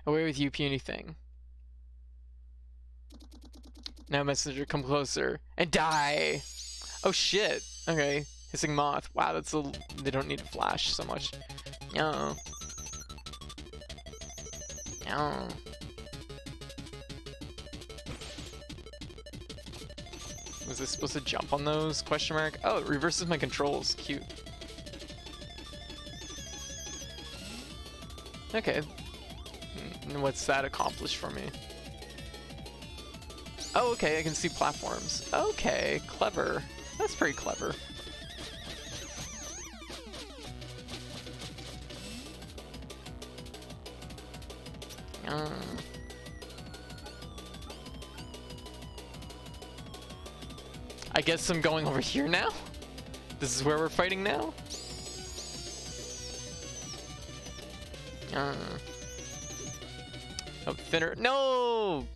Away with you, puny thing. Now, messenger, come closer and die. Oh shit. Okay, hissing moth. Wow, that's a. They don't need to flash so much. No. No. Was I supposed to jump on those? Question mark. Oh, it reverses my controls. Cute. Okay. And what's that accomplish for me? Oh, okay, I can see platforms. Okay, clever. That's pretty clever. I guess I'm going over here now? This is where we're fighting now? Oh, thinner. No!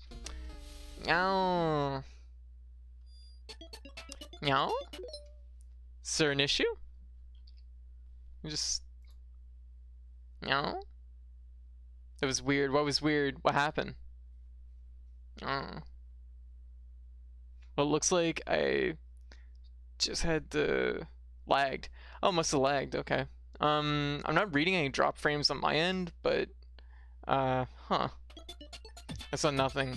No. No? Is there an issue? Just. No? That was weird. What was weird? What happened? Well, it looks like I just had lagged. Oh, must have lagged. Okay. I'm not reading any drop frames on my end, but huh. I saw nothing.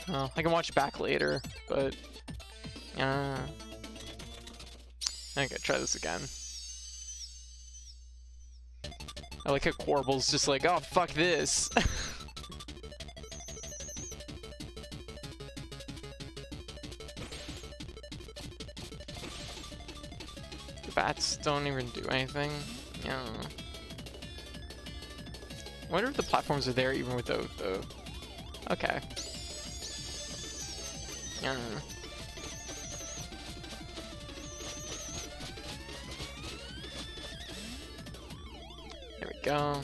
Oh, I can watch back later, but okay, try this again. I like how Quarble's just like, oh, fuck this. The bats don't even do anything. Yeah. I wonder if the platforms are there even without the... Okay. Yeah. There we go.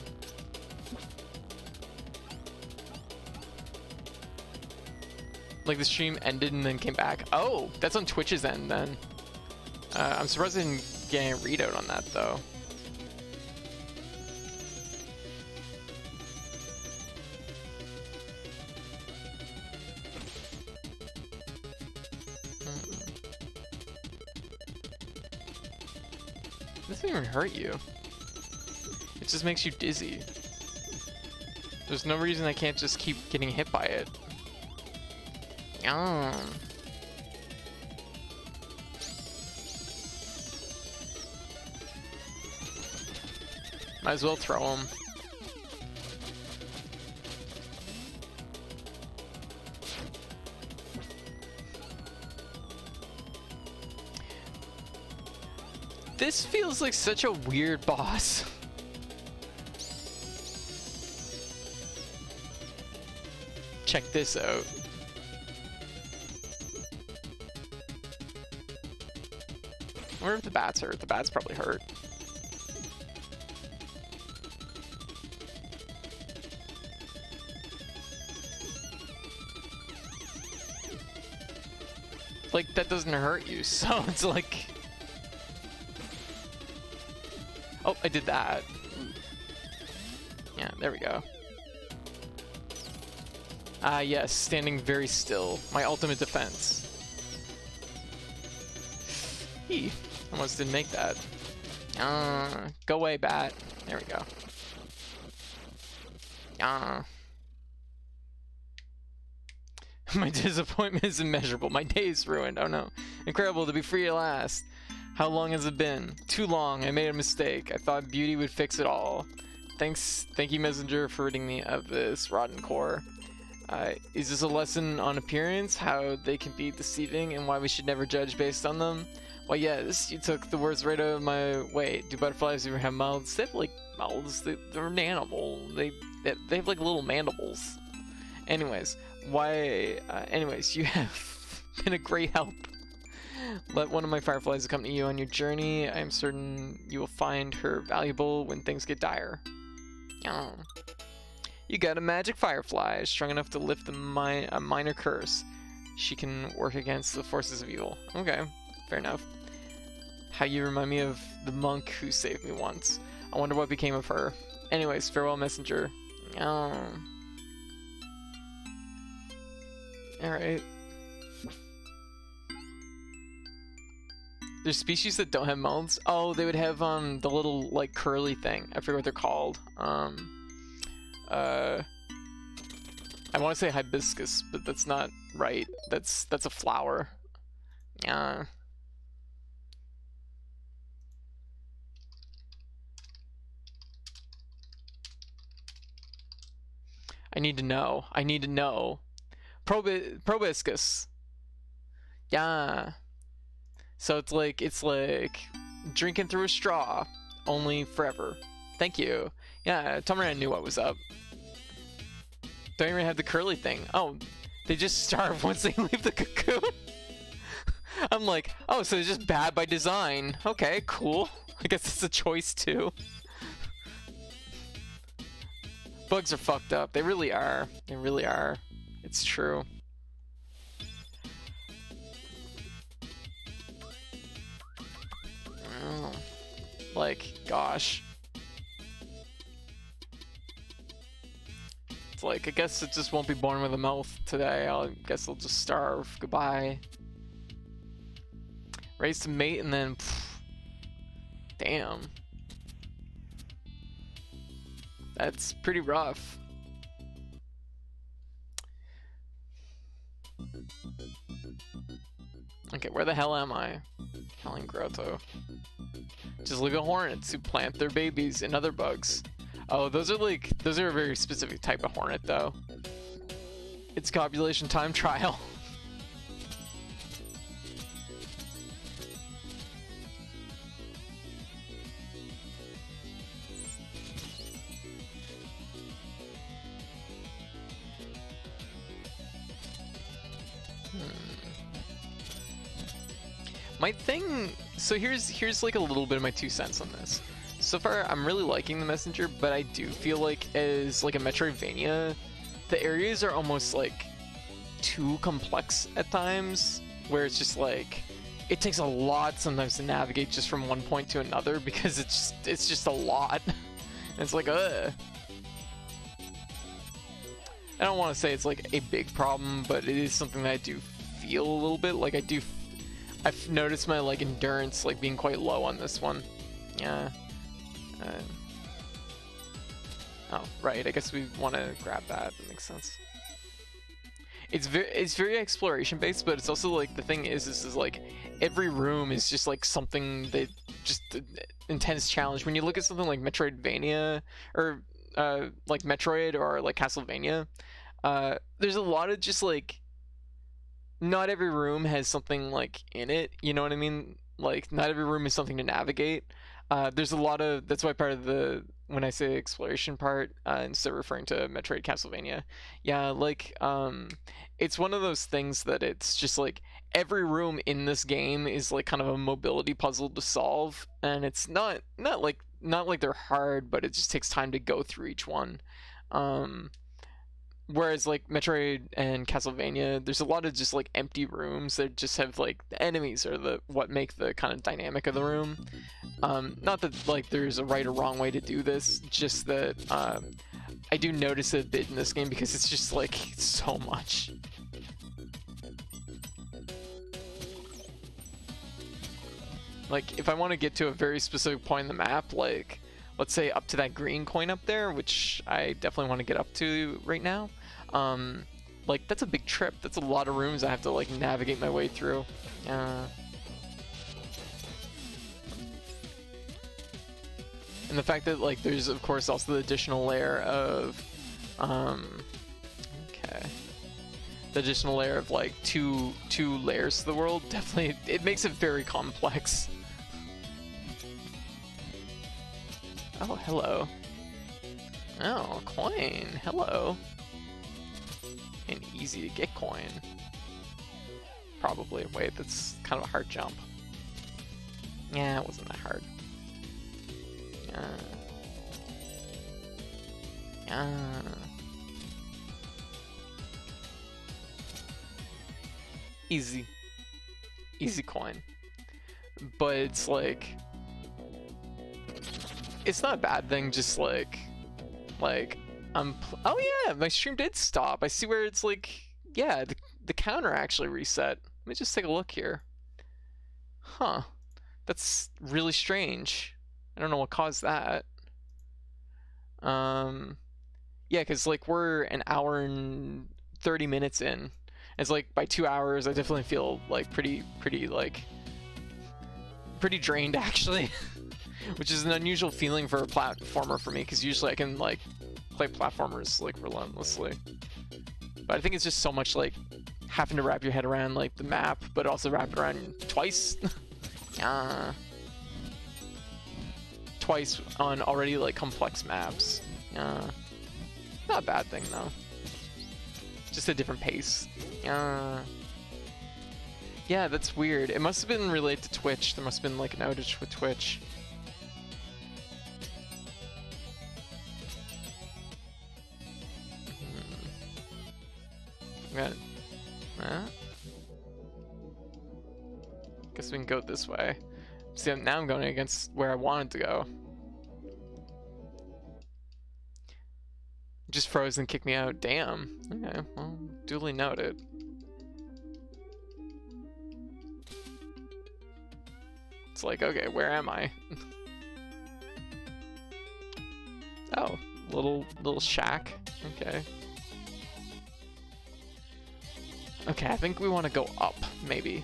Like the stream ended and then came back. Oh, that's on Twitch's end then. I'm surprised I didn't get any readout on that though. This doesn't even hurt you. It just makes you dizzy. There's no reason I can't just keep getting hit by it. Might as well throw him. This feels like such a weird boss. Check this out. I wonder if the bats hurt. The bats probably hurt. Like, that doesn't hurt you, so it's like... Oh, I did that. Yeah, there we go. Ah, yes, standing very still. My ultimate defense. Eee, almost didn't make that. Go away, bat. There we go. My disappointment is immeasurable. My day is ruined. Oh no. Incredible to be free at last. How long has it been? Too long. I made a mistake. I thought beauty would fix it all. Thank you, Messenger, for ridding me of this rotten core. Is this a lesson on appearance? How they can be deceiving and why we should never judge based on them? Well, yes, you took the words right out of my way. Do butterflies even have mouths? They have like mouths. They're an animal. They have like little mandibles. Anyways, anyways, you have been a great help. Let one of my fireflies accompany you on your journey. I am certain you will find her valuable when things get dire. Oh. You got a magic firefly, strong enough to lift a minor curse. She can work against the forces of evil. Okay, fair enough. How you remind me of the monk who saved me once. I wonder what became of her. Anyways, farewell, messenger. Alright. There's species that don't have mouths. Oh, they would have the little like curly thing. I forget what they're called. I want to say hibiscus, but that's not right. That's a flower. Yeah. I need to know. I need to know. Proboscis. Yeah. So it's like drinking through a straw, only forever. Thank you. Yeah, Tomaran knew what was up. Don't even have the curly thing. Oh, they just starve once they leave the cocoon. I'm like, oh, so it's just bad by design. Okay, cool. I guess it's a choice too. Bugs are fucked up. They really are. They really are. It's true. Oh, like, gosh. It's like, I guess it just won't be born with a mouth today. I guess I'll just starve. Goodbye. Raise to mate and then... Pff, damn. That's pretty rough. Okay, where the hell am I? Howling Grotto. Just look at hornets who plant their babies in other bugs. Oh, those are a very specific type of hornet though. It's copulation time trial. My thing, so here's like a little bit of my 2 cents on this. So far, I'm really liking the messenger, but I do feel like as like a Metroidvania, the areas are almost like too complex at times, where it's just like it takes a lot sometimes to navigate just from one point to another because it's just a lot. And it's like, ugh. I don't want to say it's like a big problem, but it is something that I do feel a little bit like I've noticed my like endurance like being quite low on this one. Yeah. Oh, right. I guess we want to grab that. That makes sense. It's very exploration based, but it's also like the thing is like every room is just like something that just intense challenge. When you look at something like Metroidvania or like Metroid or like Castlevania, there's a lot of just like not every room has something like in it, you know what I mean? Like not every room is something to navigate. There's a lot of, that's why part of the, when I say exploration part, instead of referring to Metroid Castlevania, yeah, like it's one of those things that it's just like every room in this game is like kind of a mobility puzzle to solve, and it's not like they're hard, but it just takes time to go through each one. Whereas like Metroid and Castlevania, there's a lot of just like empty rooms that just have like the enemies are the what make the kind of dynamic of the room. Not that like there's a right or wrong way to do this, just that I do notice it a bit in this game because it's just like so much. Like if I want to get to a very specific point in the map, like let's say up to that green coin up there, which I definitely want to get up to right now. Like that's a big trip. That's a lot of rooms I have to like navigate my way through. And the fact that like there's of course also the additional layer of okay. The additional layer of like two layers to the world, definitely it makes it very complex. Oh, hello. Oh, coin. Hello. An easy to get coin. Probably. Wait, that's kind of a hard jump. Yeah, it wasn't that hard. Easy. Easy coin. But it's like... it's not a bad thing, just like Oh yeah, my stream did stop. I see where it's like, yeah, the counter actually reset. Let me just take a look here. Huh. That's really strange. I don't know what caused that. Yeah, because like we're an hour and 30 minutes in. It's like by 2 hours, I definitely feel like pretty drained actually, which is an unusual feeling for a platformer for me, because usually I can like play platformers like relentlessly. But I think it's just so much like having to wrap your head around like the map, but also wrap it around twice. Twice on already like complex maps. Not a bad thing though. Just a different pace. Yeah, that's weird. It must have been related to Twitch. There must have been like an outage with Twitch. Got it. Guess we can go this way. See, now I'm going against where I wanted to go. Just froze and kicked me out. Damn. Okay, well, duly noted. It's like, okay, where am I? Oh, little shack. Okay. Okay, I think we want to go up, maybe.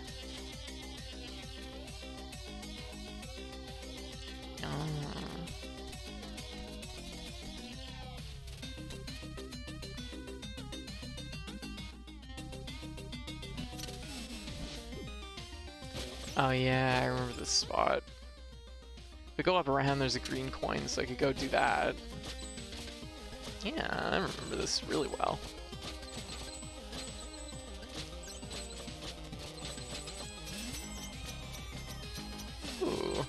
Oh yeah, I remember this spot. If we go up around, there's a green coin, so I could go do that. Yeah, I remember this really well. Ooh.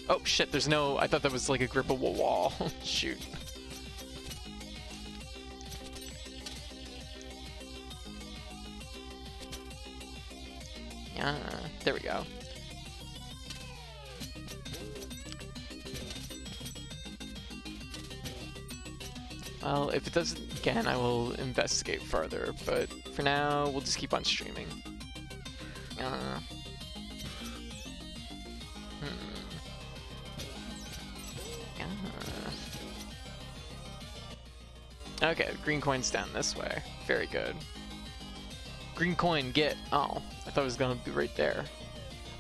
Oh shit, there's no... I thought that was like a grippable wall. Shoot. Yeah, there we go. Well, if it does it again, I will investigate further, but for now, we'll just keep on streaming. Okay, green coin's down this way. Very good. Green coin, get. Oh, I thought it was gonna be right there.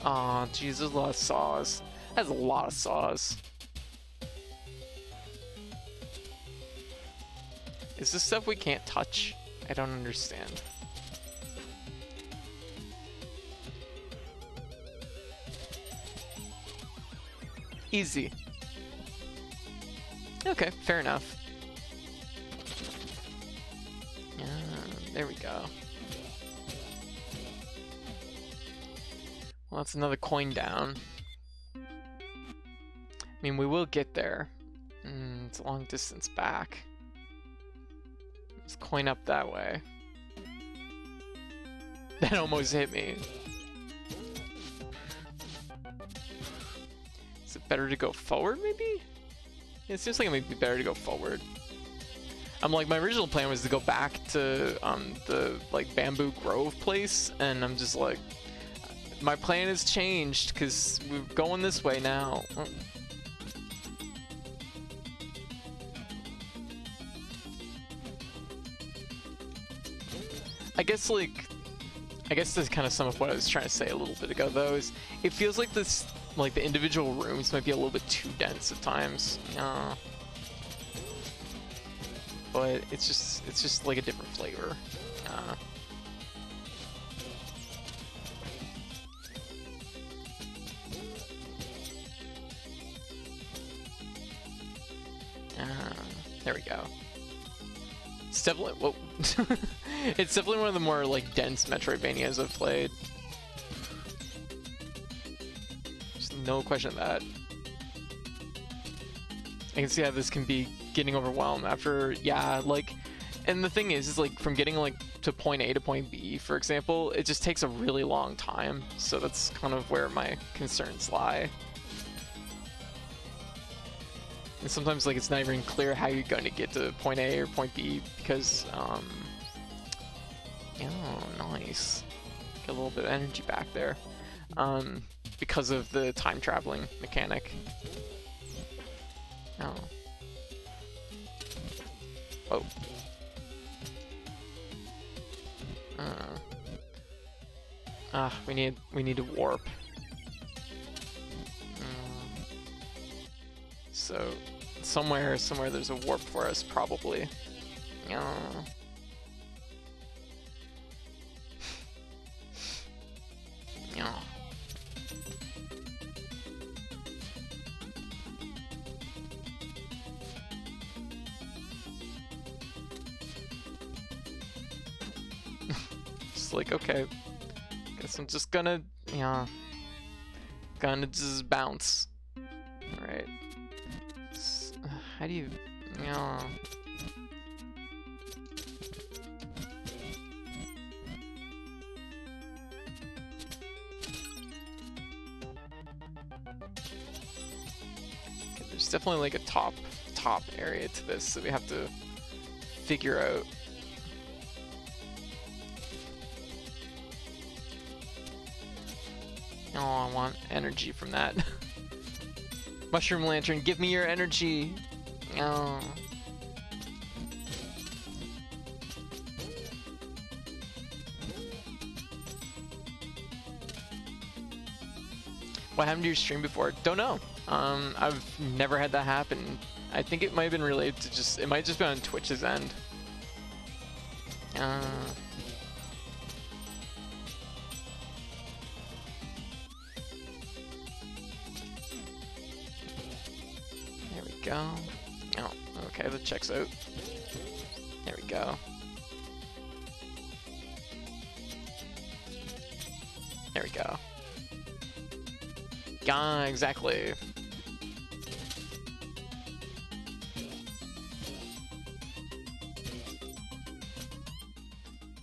Oh, jeez, there's a lot of saws. That's a lot of saws. Is this stuff we can't touch? I don't understand. Easy. Okay, fair enough. Yeah, there we go. Well, that's another coin down. I mean, we will get there. It's a long distance back. Let's coin up that way. That almost hit me. Is it better to go forward, maybe? It seems like it might be better to go forward. I'm like, my original plan was to go back to the like Bamboo Grove place, and I'm just like, my plan has changed because we're going this way now. I guess to kind of sum up what I was trying to say a little bit ago, though, is it feels like this, like the individual rooms might be a little bit too dense at times. But it's just like a different flavor. There we go. It's definitely, whoa. It's definitely one of the more like dense Metroidvanias I've played. Just no question of that. I can see how this can be getting overwhelmed after, yeah, like, and the thing is like from getting like to point A to point B, for example, it just takes a really long time. So that's kind of where my concerns lie. And sometimes like it's not even clear how you're going to get to point A or point B because oh, nice. Get a little bit of energy back there. Because of the time traveling mechanic. Oh. Oh. We need to warp. So somewhere there's a warp for us probably. Yeah. Yeah. Just like, okay, guess I'm just gonna, gonna just bounce. All right. How do you, there's definitely like a top area to this that we have to figure out. Oh, I want energy from that. Mushroom Lantern, give me your energy. Oh. What happened to your stream before? Don't know. I've never had that happen. I think it might have been related to just, it might just be on Twitch's end. There we go. Oh, okay, that checks out. There we go. There we go. Yeah, exactly.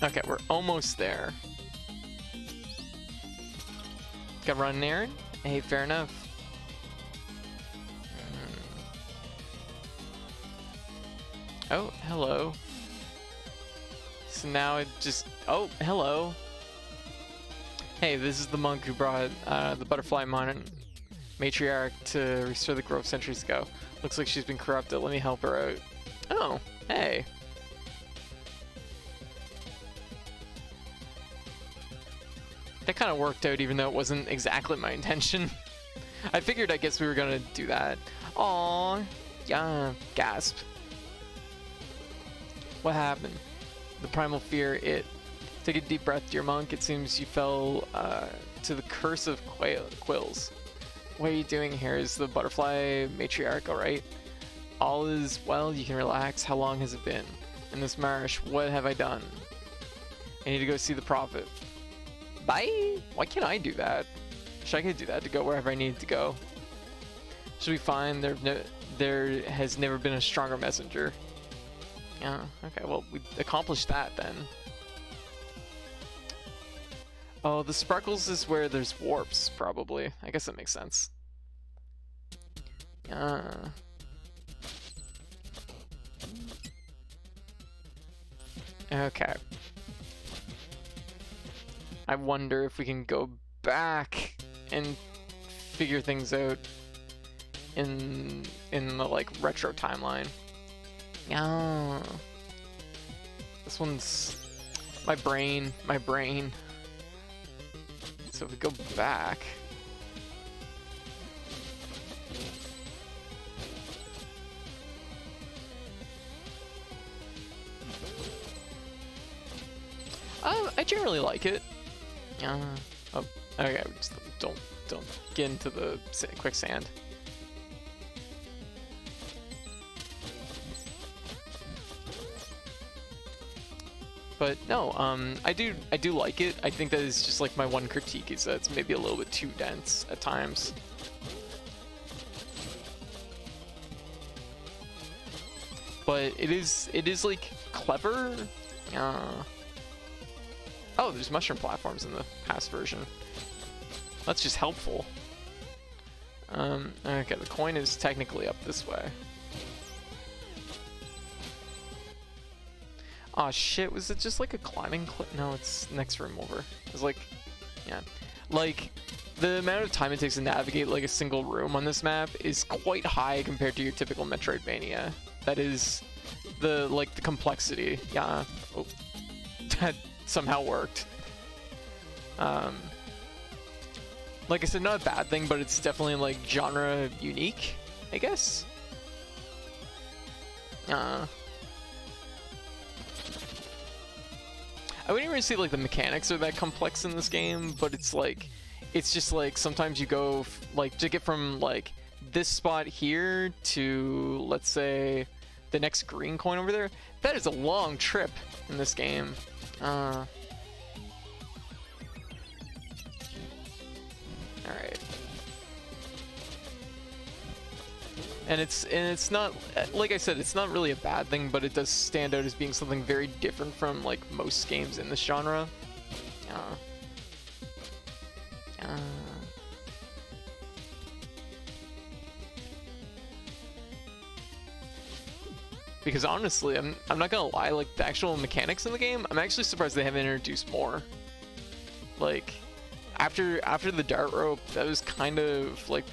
Okay, we're almost there. Gotta run an errand? Hey, fair enough. Oh, hello. So now it just... Oh, hello. Hey, this is the monk who brought the butterfly matriarch to restore the grove centuries ago. Looks like she's been corrupted. Let me help her out. Oh, hey. That kind of worked out even though it wasn't exactly my intention. I figured I guess we were gonna do that. Aww. Yeah, gasp. What happened? The primal fear, it. Take a deep breath, dear monk. It seems you fell to the curse of quills. What are you doing here? Is the butterfly matriarch alright? All is well, you can relax. How long has it been? In this marsh, what have I done? I need to go see the prophet. Bye! Why can't I do that? Should I could do that to go wherever I need to go? Should be fine. There has never been a stronger messenger. Yeah, okay, well, we accomplished that then. Oh, the sparkles is where there's warps, probably. I guess that makes sense. Okay. I wonder if we can go back and figure things out in the like retro timeline. Yeah. This one's my brain. So if we go back. I generally like it. Oh, okay. Just don't get into the quicksand. But no, I do like it. I think that is just like my one critique is that it's maybe a little bit too dense at times. But it is like clever. Oh, there's mushroom platforms in the past version. That's just helpful. Okay, the coin is technically up this way. Aw, shit, was it just like a climbing no, it's next room over. It's like, yeah. Like, the amount of time it takes to navigate like a single room on this map is quite high compared to your typical Metroidvania. That is the complexity. Yeah. Oh. That somehow worked. Like I said, not a bad thing, but it's definitely like genre unique, I guess. I wouldn't even say like the mechanics are that complex in this game, but it's just like sometimes you go like to get from like this spot here to, let's say, the next green coin over there. That is a long trip in this game. Alright. And it's not, like I said, it's not really a bad thing, but it does stand out as being something very different from like most games in this genre. Because honestly, I'm not gonna lie, like the actual mechanics in the game, I'm actually surprised they haven't introduced more. Like after the dart rope, that was kind of like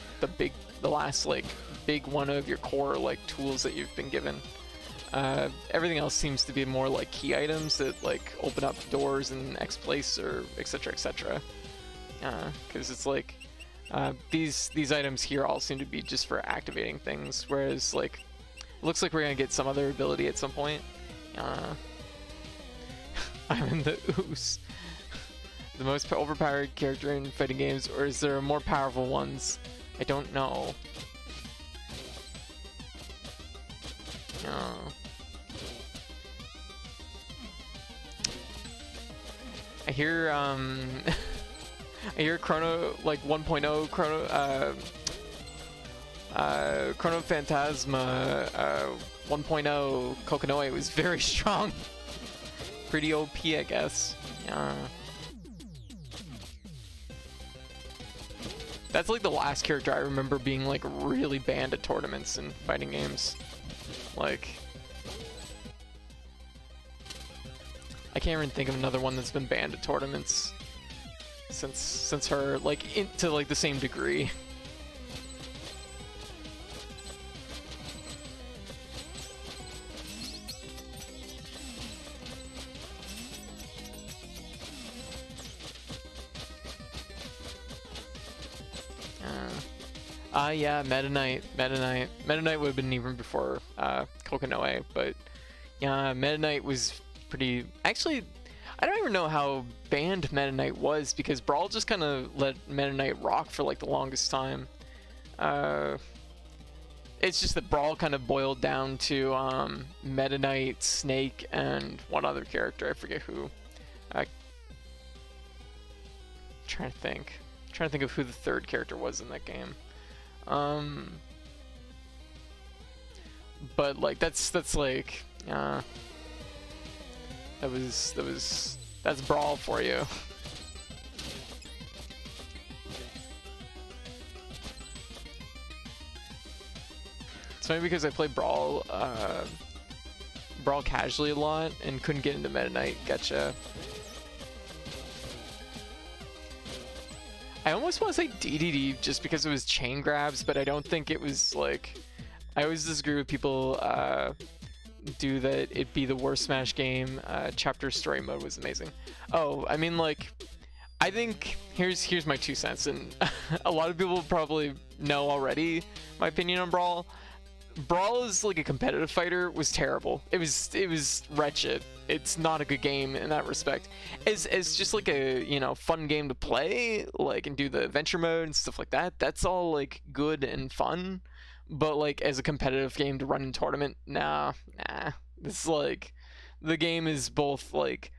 the last like big one of your core like tools that you've been given. Everything else seems to be more like key items that like open up doors in X place or etc etc. Because it's like these items here all seem to be just for activating things, whereas like looks like we're gonna get some other ability at some point. I'm in the ooze. The most overpowered character in fighting games, or is there more powerful ones? I don't know. I hear I hear Chrono like 1.0 Chrono Phantasma 1.0 Kokonoe was very strong. Pretty OP, I guess. That's like the last character I remember being like really banned at tournaments and fighting games. Like, I can't even think of another one that's been banned at tournaments since her, like, to like the same degree. Yeah, Meta Knight would have been even before Kokonoe, but yeah, Meta Knight was pretty. Actually, I don't even know how banned Meta Knight was, because Brawl just kind of let Meta Knight rock for like the longest time. It's just that Brawl kind of boiled down to Meta Knight, Snake, and one other character. I forget who. Trying to think of who the third character was in that game. But like that's like that's Brawl for you. It's maybe because I played Brawl casually a lot and couldn't get into Meta Knight. Gotcha. I almost want to say DDD just because it was chain grabs, but I don't think it was like. I always disagree with people do that it be the worst Smash game. Chapter story mode was amazing. Oh, I mean, like, I think here's my 2 cents, and a lot of people probably know already my opinion on Brawl. Brawl is like a competitive fighter was terrible. It was wretched. It's not a good game in that respect. As just like a, you know, fun game to play, like, and do the adventure mode and stuff like that, that's all like good and fun. But like as a competitive game to run in tournament, nah. This is like, the game is both like,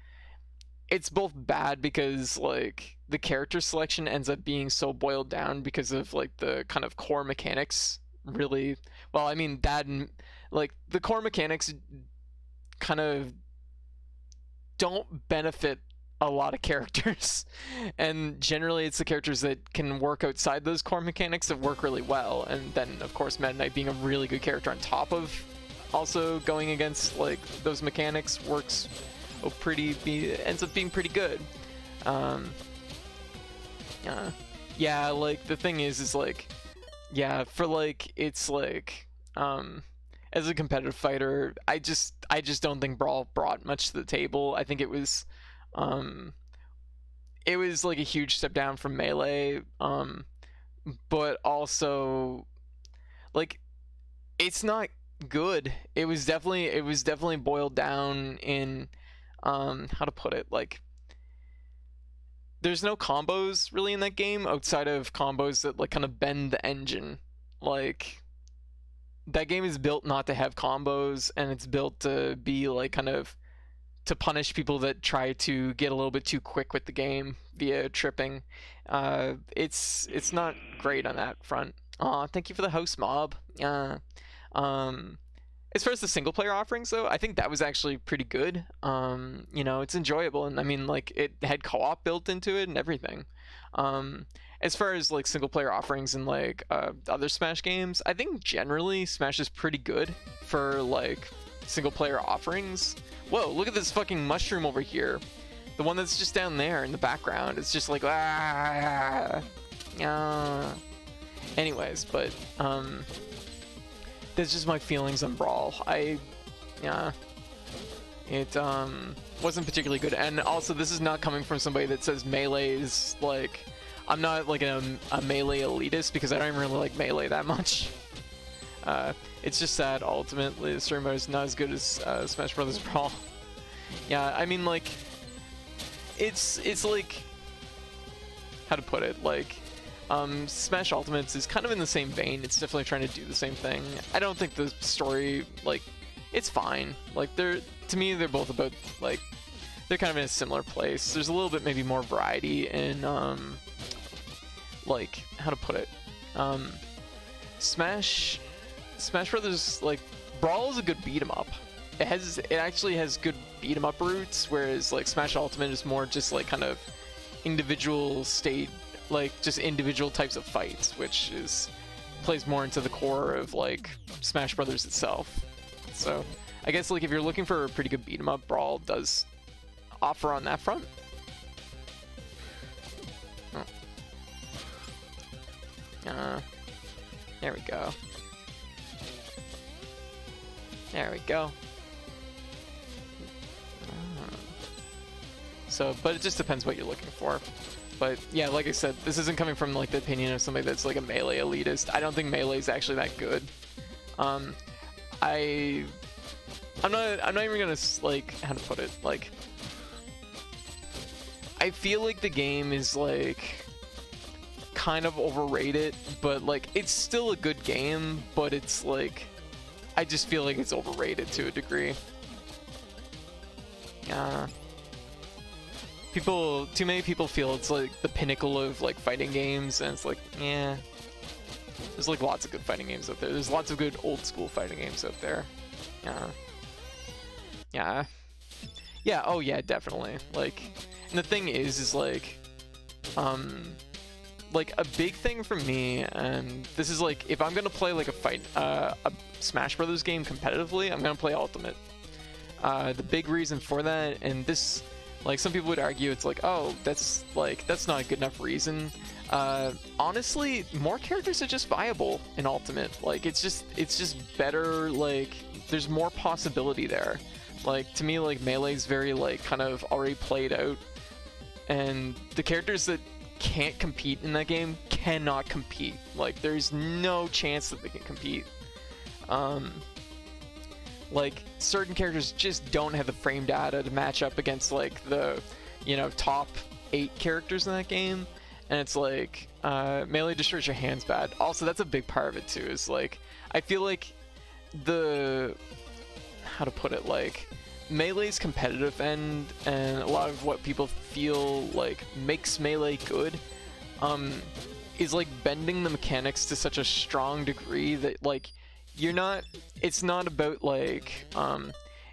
it's both bad because like the character selection ends up being so boiled down because of like the kind of core mechanics. Really, well, I mean, that and like the core mechanics kind of don't benefit a lot of characters, and generally it's the characters that can work outside those core mechanics that work really well. And then of course Meta Knight being a really good character on top of also going against like those mechanics works ends up being pretty good. Yeah, like the thing is like, yeah, for like it's like as a competitive fighter, I just don't think Brawl brought much to the table. I think it was like a huge step down from Melee, but also like it's not good. It was definitely boiled down in how to put it, like there's no combos really in that game outside of combos that like kind of bend the engine. Like that game is built not to have combos, and it's built to be like kind of to punish people that try to get a little bit too quick with the game via tripping. It's not great on that front. Aw, thank you for the host, Mob. As far as the single player offerings though, I think that was actually pretty good. You know, it's enjoyable, and I mean like it had co-op built into it and everything. As far as like single player offerings and like other Smash games, I think generally Smash is pretty good for like single player offerings. Whoa, look at this fucking mushroom over here. The one that's just down there in the background. It's just like anyways, but that's just my feelings on Brawl. It wasn't particularly good. And also this is not coming from somebody that says Melee is like, I'm not like a Melee elitist, because I don't even really like Melee that much. It's just that ultimately the story mode is not as good as Smash Brothers Brawl. Yeah, I mean like, it's like, how to put it, like, Smash Ultimates is kind of in the same vein. It's definitely trying to do the same thing. I don't think the story, like, it's fine. Like, to me, they're both about, like, they're kind of in a similar place. There's a little bit maybe more variety in, like, how to put it, Smash Brothers, like, Brawl is a good beat 'em up. It actually has good beat 'em up roots, whereas like Smash Ultimate is more just like kind of individual just individual types of fights, which plays more into the core of like Smash Brothers itself. So I guess like if you're looking for a pretty good beat 'em up, Brawl does offer on that front. There we go. There we go. So, but it just depends what you're looking for. But yeah, like I said, this isn't coming from like the opinion of somebody that's like a Melee elitist. I don't think Melee is actually that good. I'm not even gonna like, how to put it, like, I feel like the game is like kind of overrated, but like it's still a good game, but it's like, I just feel like it's overrated to a degree. Too many people feel it's like the pinnacle of like fighting games, and it's like, yeah, there's like lots of good fighting games out there. There's lots of good old school fighting games out there. Yeah, oh yeah, definitely. Like, and the thing is like a big thing for me, and this is like, if I'm gonna play like a Smash Brothers game competitively, I'm gonna play Ultimate. The big reason for that, and this, like, some people would argue it's like, oh, that's not a good enough reason. Honestly, more characters are just viable in Ultimate. Like, it's just better. Like, there's more possibility there. Like, to me, like, Melee's very like kind of already played out, and the characters that can't compete in that game cannot compete. Like, there's no chance that they can compete. Like, certain characters just don't have the frame data to match up against like the, you know, top 8 characters in that game, and it's like Melee destroys your hands bad. Also, that's a big part of it too, is like, I feel like how to put it, like, Melee's competitive end, and a lot of what people feel like makes Melee good is like bending the mechanics to such a strong degree that like it's not about like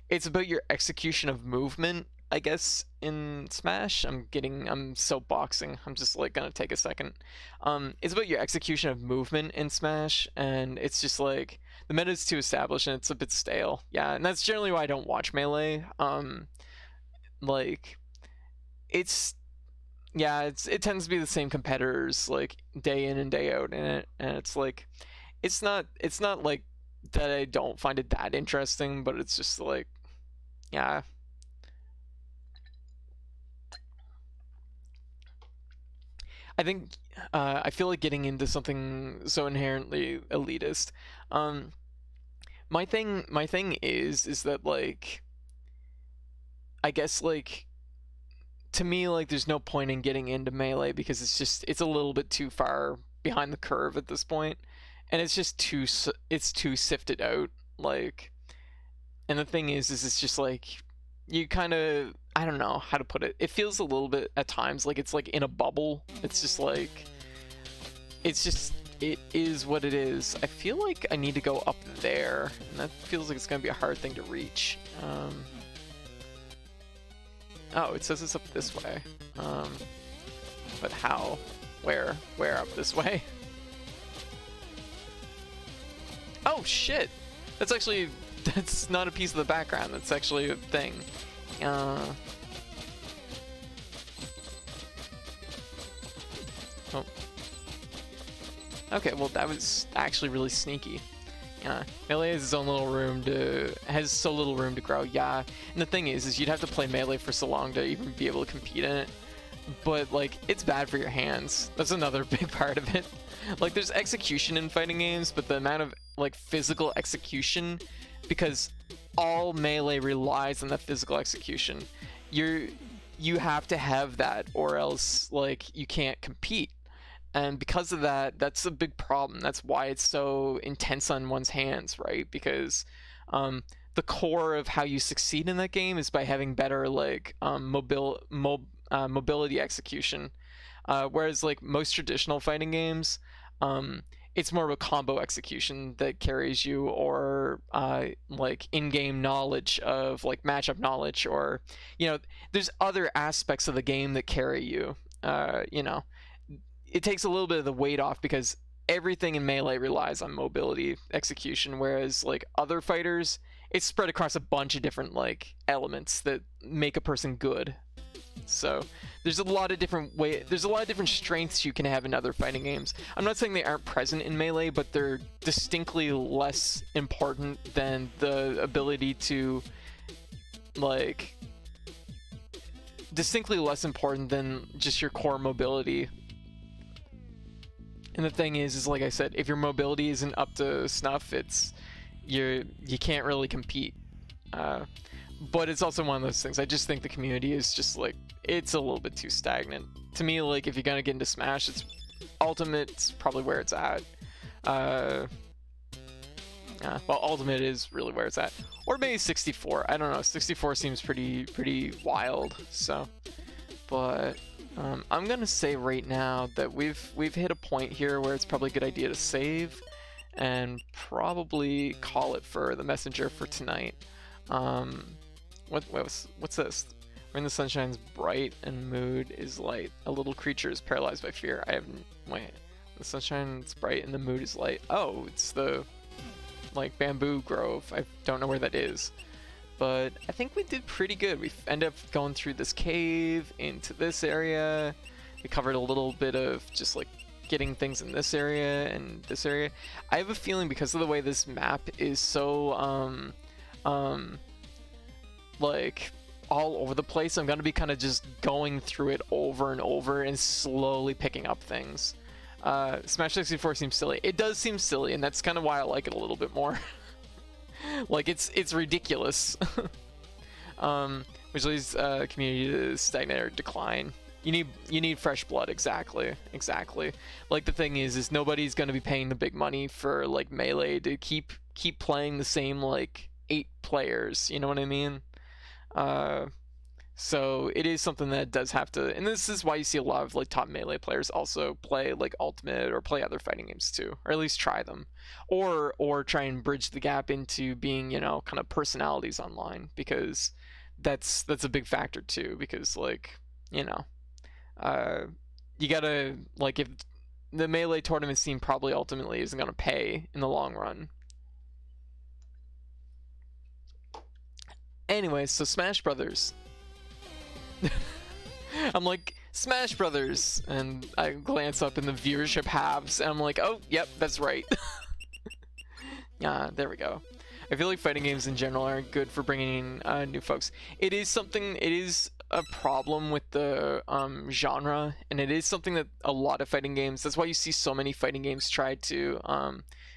it's about your execution of movement I guess, in Smash. I'm soapboxing. I'm just like gonna take a second. It's about your execution of movement in Smash, and it's just like the meta is too established and it's a bit stale. Yeah, and that's generally why I don't watch Melee. Like it's yeah, it tends to be the same competitors like day in and day out in it, and it's like it's not like that I don't find it that interesting, but it's just like yeah. I think I feel like getting into something so inherently elitist. Um, my thing is that like I guess like to me like there's no point in getting into Melee because it's a little bit too far behind the curve at this point, and it's just it's too sifted out. Like, and the thing is it's just like you kind of I don't know how to put it. It feels a little bit at times like it's like in a bubble. It's just like it is what it is. I feel like I need to go up there, and that feels like it's gonna be a hard thing to reach. Oh, it says it's up this way. But how? Where? Where up this way? Oh shit! That's not a piece of the background. That's actually a thing. Oh. Okay, well that was actually really sneaky. Yeah, Melee has its own little room has so little room to grow. Yeah, and the thing is you'd have to play Melee for so long to even be able to compete in it. But like, it's bad for your hands. That's another big part of it. Like, there's execution in fighting games, but the amount of like physical execution, because all Melee relies on that physical execution. You have to have that, or else like you can't compete. And because of that, that's a big problem. That's why it's so intense on one's hands, right? Because the core of how you succeed in that game is by having better like mobility execution. Whereas like most traditional fighting games, it's more of a combo execution that carries you, or like in-game knowledge of like matchup knowledge, or there's other aspects of the game that carry you. It takes a little bit of the weight off because everything in Melee relies on mobility execution, whereas like other fighters, it's spread across a bunch of different like elements that make a person good. So there's a lot of different strengths you can have in other fighting games. I'm not saying they aren't present in Melee, but they're distinctly less important than the ability to like distinctly less important than just your core mobility. And the thing is like I said, if your mobility isn't up to snuff, you can't really compete. But it's also one of those things. I just think the community is just like, it's a little bit too stagnant. To me, like if you're gonna get into Smash, it's Ultimate's probably where it's at. Well, Ultimate is really where it's at. Or maybe 64. I don't know. 64 seems pretty wild. So, but I'm gonna say right now that we've hit a point here where it's probably a good idea to save and probably call it for the messenger for tonight. What's this? When the sunshine's bright and mood is light, a little creature is paralyzed by fear. Wait. The sunshine's bright and the mood is light. Oh, it's the like bamboo grove. I don't know where that is. But I think we did pretty good. We ended up going through this cave into this area. We covered a little bit of just like getting things in this area and this area. I have a feeling because of the way this map is so like all over the place, I'm gonna be kind of just going through it over and over and slowly picking up things. Smash 64 seems silly. It does seem silly, and that's kind of why I like it a little bit more. Like it's ridiculous. Which leads community to stagnate or decline. You need fresh blood. Exactly. Like the thing is nobody's gonna be paying the big money for like Melee to keep playing the same like 8 players. You know what I mean? So it is something that does have to, and this is why you see a lot of like top Melee players also play like Ultimate or play other fighting games too, or at least try them, or try and bridge the gap into being kind of personalities online, because that's a big factor too, because like, you know, you gotta, like, if the Melee tournament scene probably ultimately isn't gonna pay in the long run. Anyway, so Smash Brothers. I'm like, Smash Brothers, and I glance up in the viewership halves, and I'm like, oh, yep, that's right. There we go. I feel like fighting games in general aren't good for bringing in new folks. It is a problem with the genre, and it is something that a lot of fighting games, that's why you see so many fighting games try to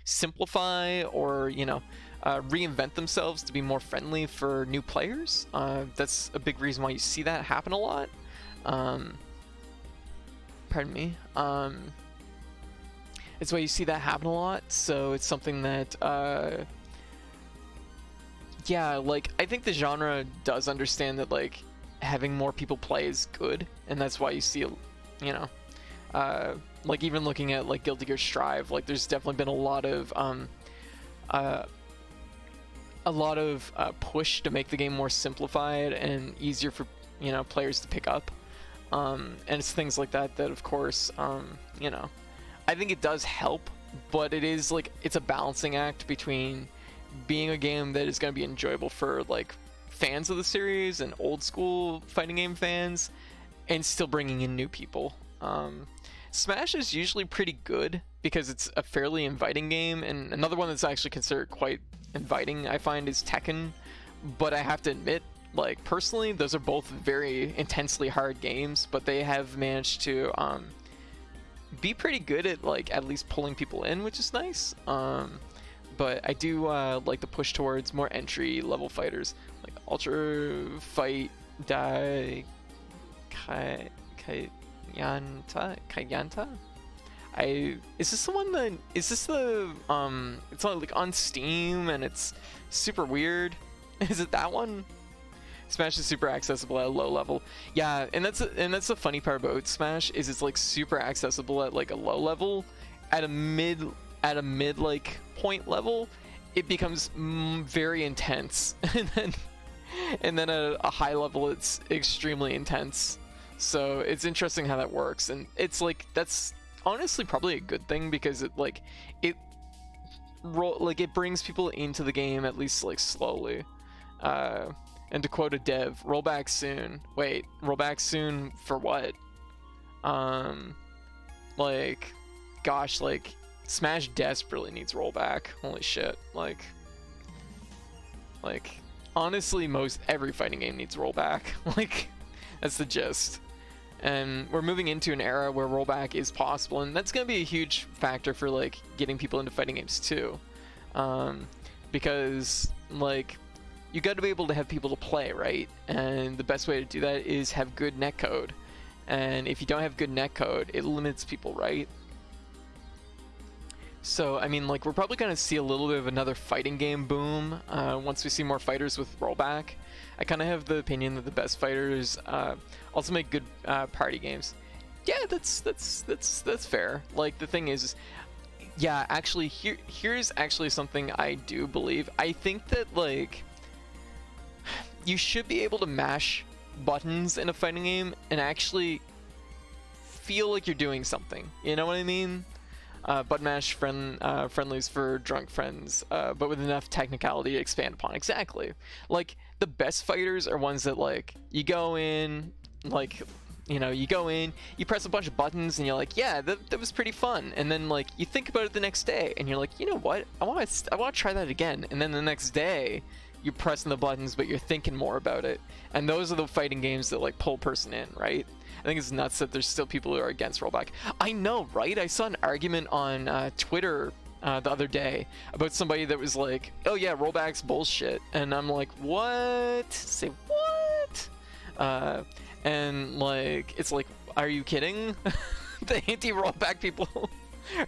simplify or, you know, reinvent themselves to be more friendly for new players. That's a big reason why you see that happen a lot. Pardon me. It's why you see that happen a lot, so it's something that, yeah, like, I think the genre does understand that, like, having more people play is good, and that's why you see, you know, like, even looking at, like, Guilty Gear Strive, like, there's definitely been a lot of push to make the game more simplified and easier for, you know, players to pick up, and it's things like that that, of course, you know, I think it does help, but it is, like, it's a balancing act between being a game that is going to be enjoyable for, like, fans of the series and old school fighting game fans, and still bringing in new people. Smash is usually pretty good because it's a fairly inviting game, and another one that's actually considered quite inviting, I find, is Tekken, but I have to admit, like, personally, those are both very intensely hard games, but they have managed to be pretty good at, like, at least pulling people in, which is nice. But I do like to push towards more entry level fighters, like Ultra Fight Dai Kayanta. Is this the one that is this the it's like on Steam and it's super weird? Is it that one? Smash is super accessible at a low level. Yeah, and that's the funny part about Smash is it's like super accessible at like a low level. At a mid like point level, it becomes very intense, and then at a high level it's extremely intense. So it's interesting how that works, and it's like that's honestly probably a good thing because it brings people into the game at least like slowly. And to quote a dev, roll back soon. Wait, roll back soon for what? Like, gosh, like, Smash desperately needs rollback. Holy shit. Like, honestly, every fighting game needs rollback. Like, that's the gist. And we're moving into an era where rollback is possible, and that's going to be a huge factor for, like, getting people into fighting games, too. Because, like, you got to be able to have people to play, right? And the best way to do that is have good netcode. And if you don't have good netcode, it limits people, right? So, I mean, like, we're probably going to see a little bit of another fighting game boom once we see more fighters with rollback. I kind of have the opinion that the best fighters also make good party games. Yeah, that's fair. Like, the thing is, yeah, actually, here's actually something I do believe. I think that, like, you should be able to mash buttons in a fighting game and actually feel like you're doing something. You know what I mean? Button mash friendlies for drunk friends, but with enough technicality to expand upon. Exactly. Like, the best fighters are ones that, like, you go in, like, you know, you go in, you press a bunch of buttons, and you're like, yeah, that was pretty fun. And then, like, you think about it the next day, and you're like, you know what? I want to try that again. And then the next day, you're pressing the buttons, but you're thinking more about it. And those are the fighting games that, like, pull a person in, right? I think it's nuts that there's still people who are against rollback. I know, right? I saw an argument on Twitter the other day about somebody that was like, oh yeah, rollback's bullshit. And I'm like, what? Say what? And, like, it's like, are you kidding? The anti-rollback people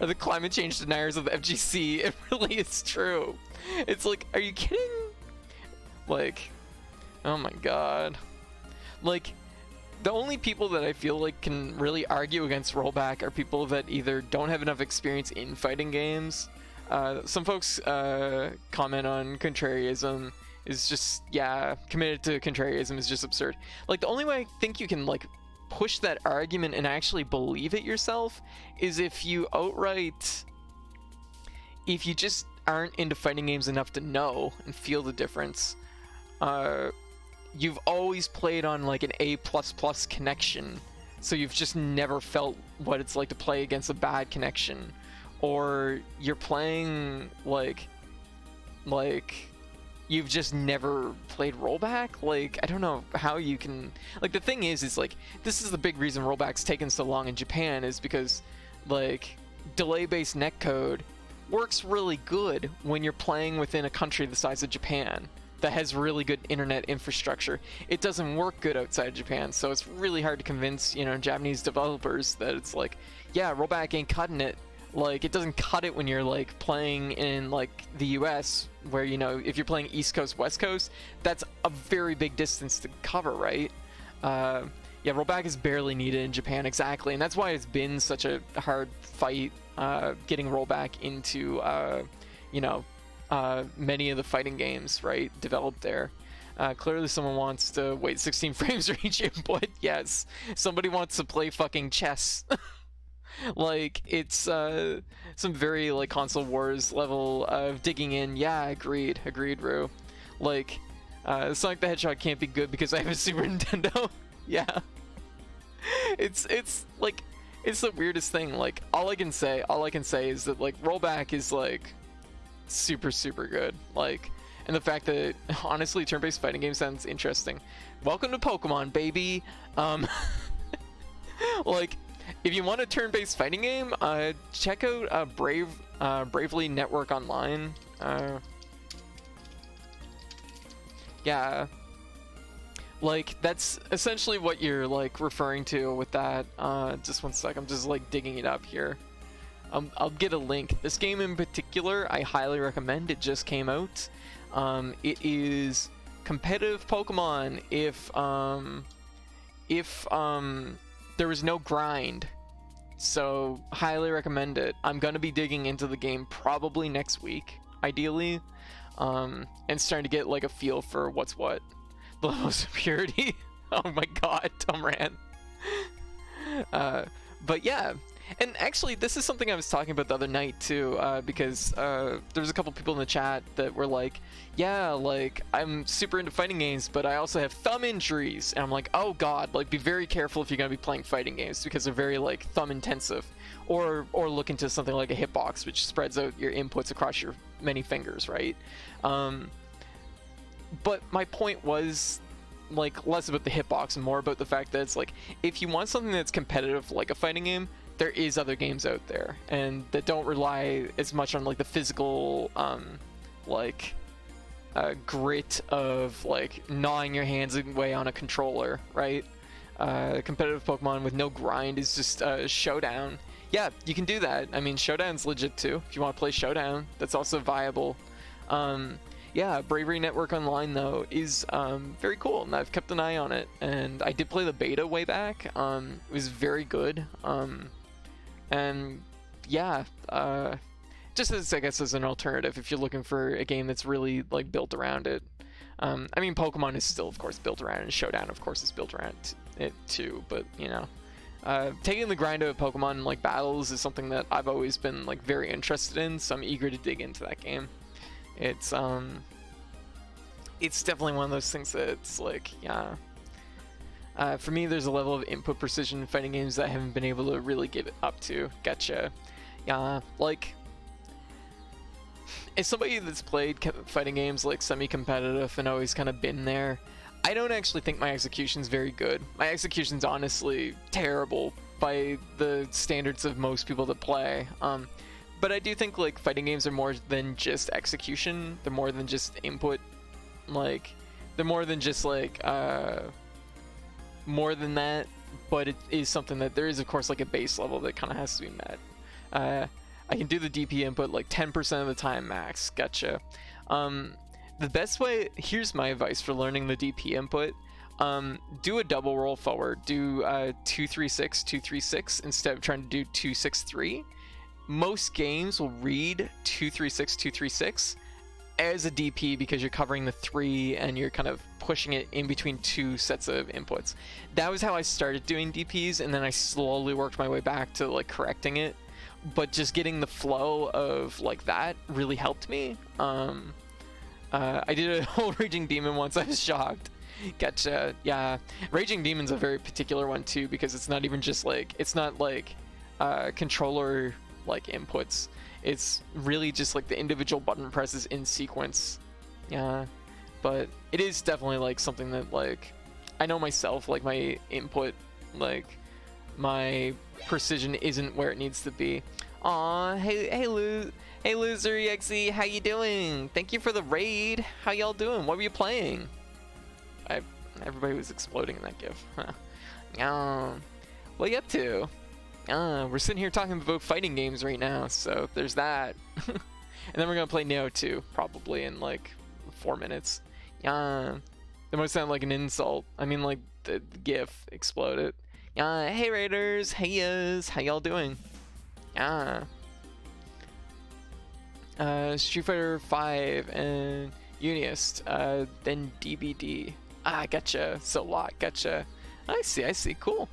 are the climate change deniers of the FGC. It really is true. It's like, are you kidding? Like, oh my god. Like, the only people that I feel like can really argue against rollback are people that either don't have enough experience in fighting games. Some folks comment on contrarianism is just, yeah, committed to contrarianism is just absurd. Like, the only way I think you can, like, push that argument and actually believe it yourself is if you just aren't into fighting games enough to know and feel the difference. You've always played on like an A++ connection, so you've just never felt what it's like to play against a bad connection. Or you're playing like you've just never played rollback. Like, I don't know how you can, like, the thing is like, this is the big reason rollback's taken so long in Japan, is because like delay-based netcode works really good when you're playing within a country the size of Japan that has really good internet infrastructure. It doesn't work good outside of Japan, so it's really hard to convince, you know, Japanese developers that it's like, yeah, rollback ain't cutting it. Like, it doesn't cut it when you're like playing in like the US, where, you know, if you're playing East Coast, West Coast, that's a very big distance to cover, right? Yeah, rollback is barely needed in Japan, exactly, and that's why it's been such a hard fight getting rollback into, you know, many of the fighting games, right, developed there. Clearly someone wants to wait 16 frames for each input. Yes, somebody wants to play fucking chess. Like, it's some very like console wars level of digging in. Yeah, agreed, Rue. Like, Sonic the Hedgehog can't be good because I have a Super Nintendo. Yeah. It's like, it's the weirdest thing. Like, all I can say is that like rollback is like super good. Like, and the fact that honestly turn-based fighting game sounds interesting. Welcome to Pokemon, baby. Like, if you want a turn-based fighting game, check out Bravely Network Online. Yeah, like, that's essentially what you're like referring to with that. Just one sec, I'm just like digging it up here. I'll get a link. This game in particular, I highly recommend. It just came out. It is competitive Pokemon if there was no grind. So highly recommend it. I'm gonna be digging into the game probably next week, ideally, and starting to get like a feel for what's what. The level of security. Oh my god, Tom ran. But yeah. And actually, this is something I was talking about the other night too, because there was a couple people in the chat that were like, yeah, like, I'm super into fighting games, but I also have thumb injuries. And I'm like, oh god, like, be very careful if you're going to be playing fighting games, because they're very, like, thumb intensive. Or look into something like a hitbox, which spreads out your inputs across your many fingers, right? But my point was, like, less about the hitbox and more about the fact that it's like, if you want something that's competitive like a fighting game, there is other games out there, and that don't rely as much on like the physical grit of like gnawing your hands away on a controller, right? Competitive Pokemon with no grind is just Showdown. Yeah, you can do that. I mean, Showdown's legit too. If you want to play Showdown, that's also viable. Yeah, Bravery Network Online though is very cool, and I've kept an eye on it, and I did play the beta way back. It was very good. And yeah, just as, I guess, as an alternative if you're looking for a game that's really like built around it. I mean, Pokemon is still of course built around it, and Showdown of course is built around it too, but you know, taking the grind out of Pokemon like battles is something that I've always been like very interested in, so I'm eager to dig into that game. It's definitely one of those things that's like, yeah. For me, there's a level of input precision in fighting games that I haven't been able to really give it up to. Gotcha. Yeah, like, as somebody that's played fighting games like semi-competitive and always kind of been there, I don't actually think my execution's very good. My execution's honestly terrible by the standards of most people that play. But I do think like fighting games are more than just execution. They're more than just input. Like, they're more than just like more than that, but it is something that there is of course like a base level that kind of has to be met. I can do the DP input like 10% of the time max. Gotcha. The best way, here's my advice for learning the DP input. Do a double roll forward. Do 236 236 instead of trying to do 263. Most games will read 236 236, as a DP because you're covering the 3 and you're kind of pushing it in between 2 sets of inputs. That was how I started doing DPs, and then I slowly worked my way back to like correcting it. But just getting the flow of like that really helped me. I did a whole Raging Demon once. I was shocked. Gotcha. Yeah, Raging Demon's a very particular one too, because it's not even just like, it's not like controller like inputs. It's really just like the individual button presses in sequence. Yeah, but it is definitely like something that like I know myself, like my input, like my precision isn't where it needs to be. Aw, hey Loser EXE, how you doing? Thank you for the raid. How y'all doing? What were you playing? Everybody was exploding in that gif. Huh. What are you up to? We're sitting here talking about fighting games right now, so there's that. And then we're gonna play Neo 2 probably in like 4 minutes. That might sound like an insult. I mean, like the gif exploded. Hey Raiders, hey yas, how y'all doing? Street Fighter 5 and Unist, then DBD. Gotcha. So lot, gotcha. I see. Cool.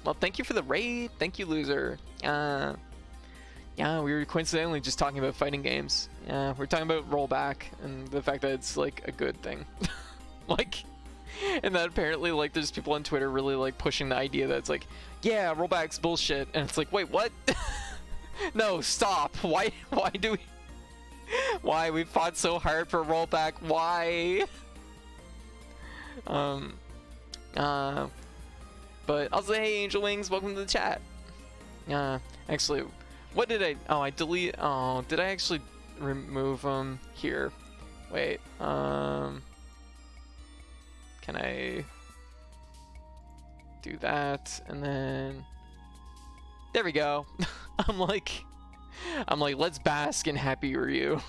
Well, thank you for the raid. Thank you, Loser. Yeah, we were coincidentally just talking about fighting games. Yeah, we're talking about rollback and the fact that it's like a good thing. Like, and that apparently like there's people on Twitter really like pushing the idea that it's like, yeah, rollback's bullshit, and it's like, wait, what? No, stop. Why do we? Why we fought so hard for rollback? Why? But also, hey Angel Wings, welcome to the chat. Actually, what did I? Oh, I delete. Oh, did I actually remove them here? Wait. Can I do that and then? There we go. I'm like, let's bask in happy Ryu.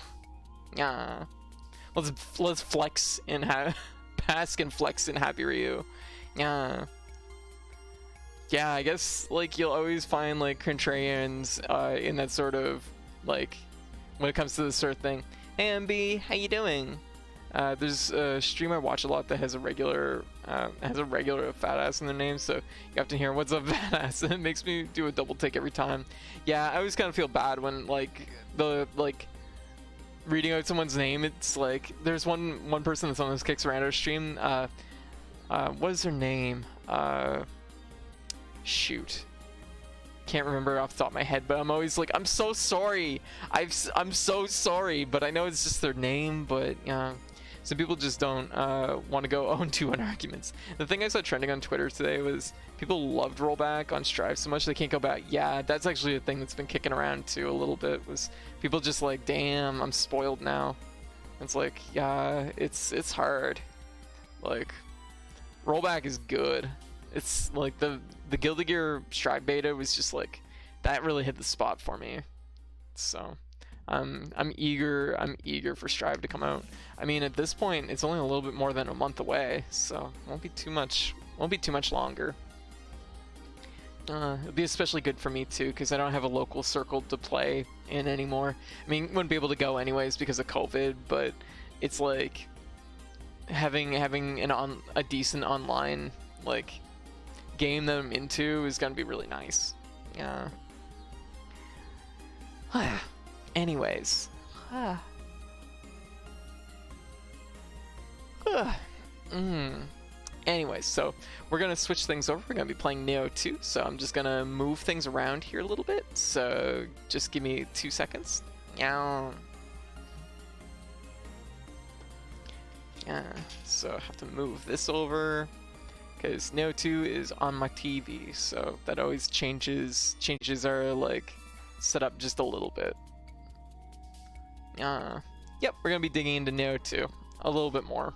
Yeah. Let's flex in bask and flex in happy Ryu. Yeah. Yeah, I guess like you'll always find like contrarians in that sort of like when it comes to this sort of thing. Hey MB, how you doing? There's a stream I watch a lot that has a regular fat ass in their name, so you have to hear what's up fat ass, and it makes me do a double take every time. Yeah, I always kind of feel bad when like reading out someone's name. It's like there's one person that's on this Kicks Around our stream. What is her name? Shoot. Can't remember off the top of my head, but I'm always like, I'm so sorry. I'm so sorry, but I know it's just their name, but some people just don't want to go 0-2 on arguments. The thing I saw trending on Twitter today was people loved rollback on Strive so much they can't go back. Yeah, that's actually a thing that's been kicking around too a little bit, was people just like, damn, I'm spoiled now. It's like, yeah, it's hard. Like, rollback is good. It's like the Guilty Gear Strive beta was just like, that really hit the spot for me. So I'm eager for Strive to come out. I mean, at this point it's only a little bit more than a month away, so won't be too much longer. It'll be especially good for me too, because I don't have a local circle to play in anymore. I mean, wouldn't be able to go anyways because of COVID, but it's like having a decent online like game that I'm into is gonna be really nice. Yeah. Anyways. Anyways, so we're gonna switch things over. We're gonna be playing Neo 2, so I'm just gonna move things around here a little bit. So just give me 2 seconds. Yeah. So I have to move this over, because Neo 2 is on my TV, so that always changes our like setup just a little bit. Yep, we're gonna be digging into Neo 2 a little bit more.